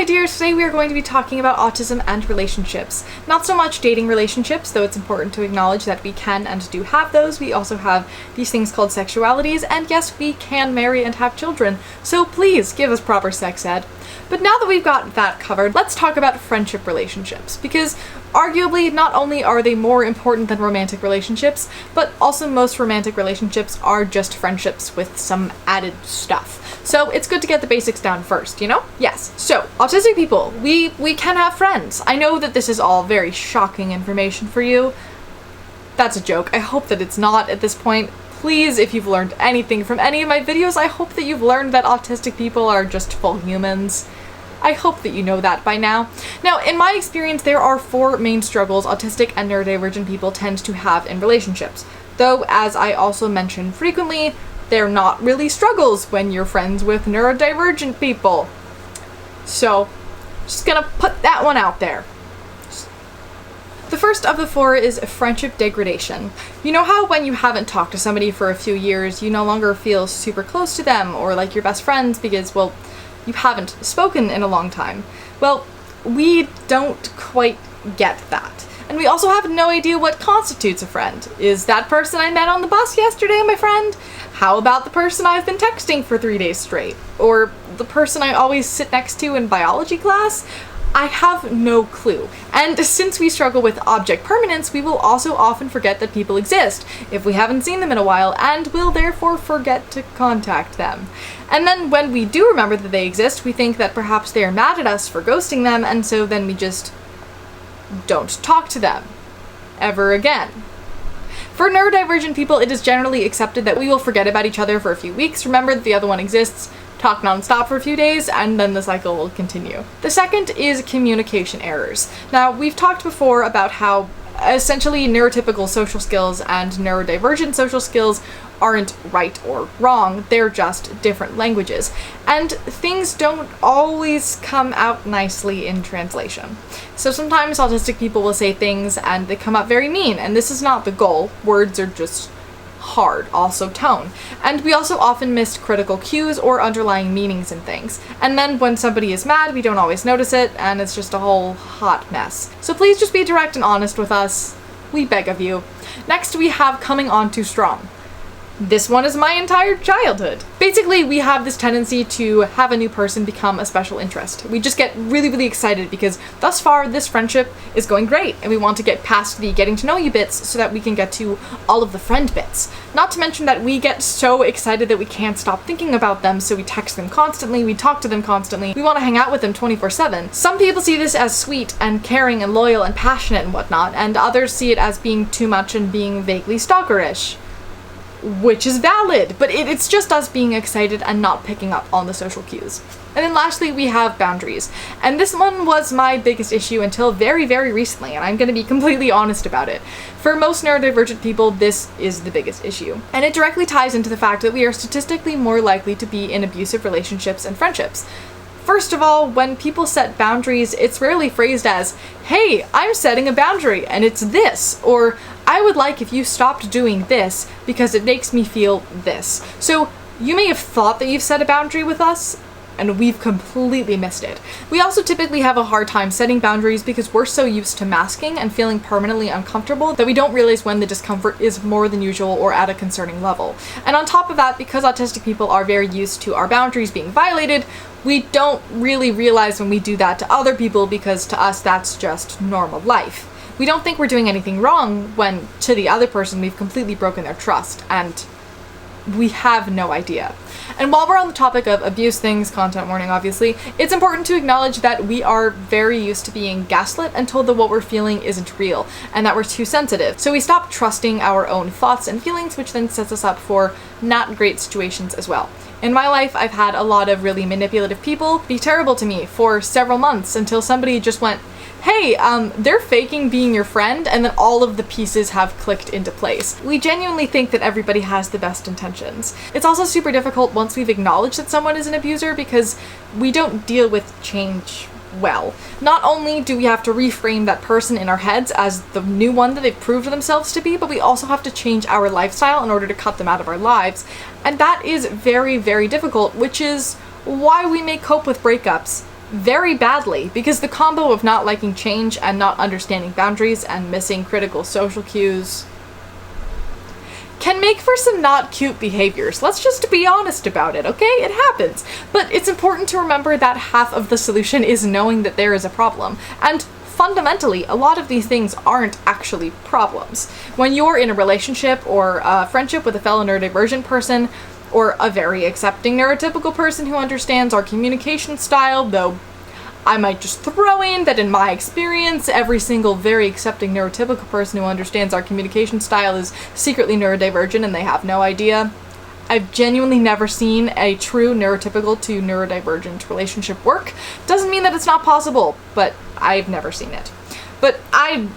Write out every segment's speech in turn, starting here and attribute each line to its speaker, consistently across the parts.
Speaker 1: dears, today we are going to be talking about autism and relationships. Not so much dating relationships, though it's important to acknowledge that we can and do have those. We also have these things called sexualities, and yes, we can marry and have children, so please give us proper sex ed. But now that we've got that covered, let's talk about friendship relationships, because arguably not only are they more important than romantic relationships, but also most romantic relationships are just friendships with some added stuff. So it's good to get the basics down first, you know? Yes. So, autistic people, we can have friends. I know that this is all very shocking information for you. That's a joke. I hope that it's not at this point. Please, if you've learned anything from any of my videos, I hope that you've learned that autistic people are just full humans. I hope that you know that by now. Now, in my experience, there are 4 main struggles autistic and neurodivergent people tend to have in relationships. Though, as I also mention frequently, they're not really struggles when you're friends with neurodivergent people. So, just gonna put that one out there. The first of the 4 is friendship degradation. You know how when you haven't talked to somebody for a few years, you no longer feel super close to them or like you're best friends because, well, you haven't spoken in a long time? Well, we don't quite get that. And we also have no idea what constitutes a friend. Is that person I met on the bus yesterday my friend? How about the person I've been texting for 3 days straight? Or the person I always sit next to in biology class? I have no clue. And since we struggle with object permanence, we will also often forget that people exist if we haven't seen them in a while, and will therefore forget to contact them. And then when we do remember that they exist, we think that perhaps they are mad at us for ghosting them, and so then we just don't talk to them ever again. For neurodivergent people, it is generally accepted that we will forget about each other for a few weeks, remember that the other one exists, talk nonstop for a few days, and then the cycle will continue. The second is communication errors. Now, we've talked before about how essentially neurotypical social skills and neurodivergent social skills aren't right or wrong, they're just different languages. And things don't always come out nicely in translation. So sometimes autistic people will say things and they come out very mean, and this is not the goal. Words are just hard, also tone. And we also often miss critical cues or underlying meanings in things. And then when somebody is mad, we don't always notice it, and it's just a whole hot mess. So please just be direct and honest with us. We beg of you. Next, we have coming on too strong. This one is my entire childhood. Basically, we have this tendency to have a new person become a special interest. We just get really, really excited because thus far this friendship is going great, and we want to get past the getting to know you bits so that we can get to all of the friend bits. Not to mention that we get so excited that we can't stop thinking about them, so we text them constantly, we talk to them constantly, we want to hang out with them 24/7. Some people see this as sweet and caring and loyal and passionate and whatnot, and others see it as being too much and being vaguely stalkerish. Which is valid, but it's just us being excited and not picking up on the social cues. And then lastly, we have boundaries. And this one was my biggest issue until very, very recently, and I'm going to be completely honest about it. For most neurodivergent people, this is the biggest issue. And it directly ties into the fact that we are statistically more likely to be in abusive relationships and friendships. First of all, when people set boundaries, it's rarely phrased as, hey, I'm setting a boundary and it's this, or I would like if you stopped doing this because it makes me feel this. So you may have thought that you've set a boundary with us, and we've completely missed it. We also typically have a hard time setting boundaries because we're so used to masking and feeling permanently uncomfortable that we don't realize when the discomfort is more than usual or at a concerning level. And on top of that, because autistic people are very used to our boundaries being violated, we don't really realize when we do that to other people because to us that's just normal life. We don't think we're doing anything wrong when to the other person we've completely broken their trust, and we have no idea. And while we're on the topic of abuse things, content warning obviously, it's important to acknowledge that we are very used to being gaslit and told that what we're feeling isn't real, and that we're too sensitive. So we stop trusting our own thoughts and feelings, which then sets us up for not great situations as well. In my life, I've had a lot of really manipulative people be terrible to me for several months until somebody just went, hey, they're faking being your friend, and then all of the pieces have clicked into place. We genuinely think that everybody has the best intentions. It's also super difficult once we've acknowledged that someone is an abuser because we don't deal with change well. Not only do we have to reframe that person in our heads as the new one that they've proved themselves to be, but we also have to change our lifestyle in order to cut them out of our lives. And that is very, very difficult, which is why we may cope with breakups very badly, because the combo of not liking change and not understanding boundaries and missing critical social cues can make for some not cute behaviors. Let's just be honest about it, okay? It happens. But it's important to remember that half of the solution is knowing that there is a problem. And fundamentally, a lot of these things aren't actually problems. When you're in a relationship or a friendship with a fellow neurodivergent person, or a very accepting neurotypical person who understands our communication style, though I might just throw in that in my experience, every single very accepting neurotypical person who understands our communication style is secretly neurodivergent and they have no idea. I've genuinely never seen a true neurotypical to neurodivergent relationship work. Doesn't mean that it's not possible, but I've never seen it. But I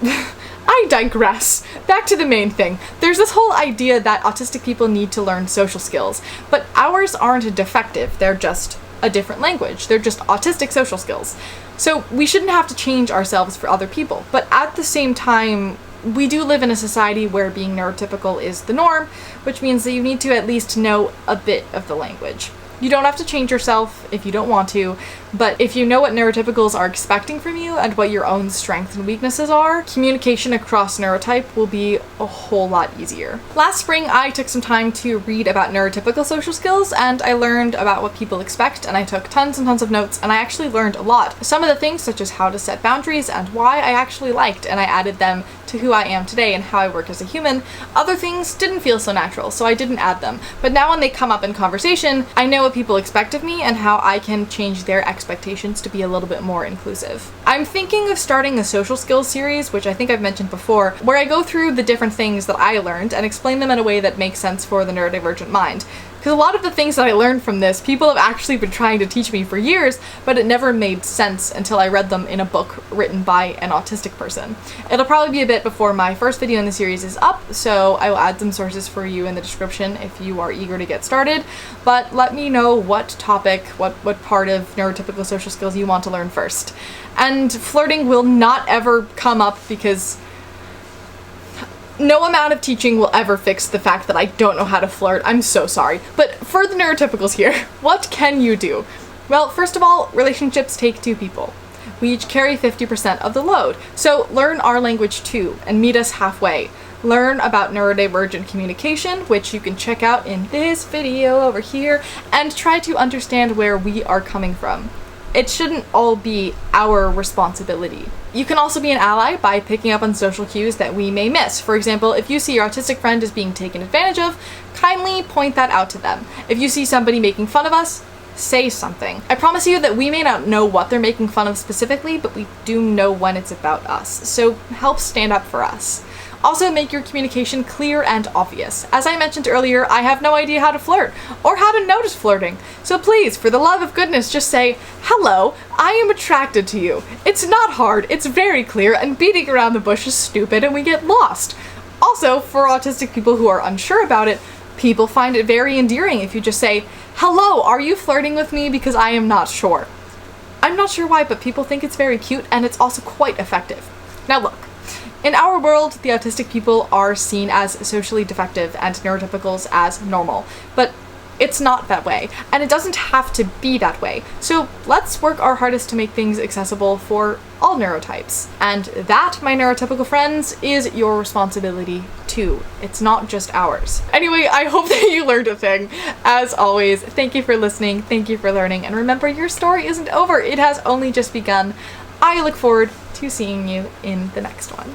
Speaker 1: digress. Back to the main thing. There's this whole idea that autistic people need to learn social skills, but ours aren't defective, they're just a different language. They're just autistic social skills. So we shouldn't have to change ourselves for other people. But at the same time, we do live in a society where being neurotypical is the norm, which means that you need to at least know a bit of the language. You don't have to change yourself if you don't want to, but if you know what neurotypicals are expecting from you and what your own strengths and weaknesses are, communication across neurotype will be a whole lot easier. Last spring, I took some time to read about neurotypical social skills, and I learned about what people expect, and I took tons and tons of notes, and I actually learned a lot. Some of the things, such as how to set boundaries and why, I actually liked, and I added them to who I am today and how I work as a human. Other things didn't feel so natural, so I didn't add them. But now when they come up in conversation, I know what people expect of me and how I can change their expectations to be a little bit more inclusive. I'm thinking of starting a social skills series, which I think I've mentioned before, where I go through the different things that I learned and explain them in a way that makes sense for the neurodivergent mind. Because a lot of the things that I learned from this, people have actually been trying to teach me for years, but it never made sense until I read them in a book written by an autistic person. It'll probably be a bit before my first video in the series is up, so I will add some sources for you in the description if you are eager to get started. But let me know what topic, what part of neurotypical social skills you want to learn first. And flirting will not ever come up because no amount of teaching will ever fix the fact that I don't know how to flirt. I'm so sorry. But for the neurotypicals here, what can you do? Well, first of all, relationships take two people. We each carry 50% of the load. So learn our language too and meet us halfway. Learn about neurodivergent communication, which you can check out in this video over here, and try to understand where we are coming from. It shouldn't all be our responsibility. You can also be an ally by picking up on social cues that we may miss. For example, if you see your autistic friend is being taken advantage of, kindly point that out to them. If you see somebody making fun of us, say something. I promise you that we may not know what they're making fun of specifically, but we do know when it's about us. So help stand up for us. Also, make your communication clear and obvious. As I mentioned earlier, I have no idea how to flirt or how to notice flirting. So please, for the love of goodness, just say, "Hello, I am attracted to you." It's not hard, it's very clear, and beating around the bush is stupid and we get lost. Also, for autistic people who are unsure about it, people find it very endearing if you just say, "Hello, are you flirting with me? Because I am not sure." I'm not sure why, but people think it's very cute and it's also quite effective. Now look. In our world, the autistic people are seen as socially defective and neurotypicals as normal, but it's not that way, and it doesn't have to be that way. So let's work our hardest to make things accessible for all neurotypes. And that, my neurotypical friends, is your responsibility too. It's not just ours. Anyway, I hope that you learned a thing. As always, thank you for listening, thank you for learning, and remember, your story isn't over, it has only just begun. I look forward to seeing you in the next one.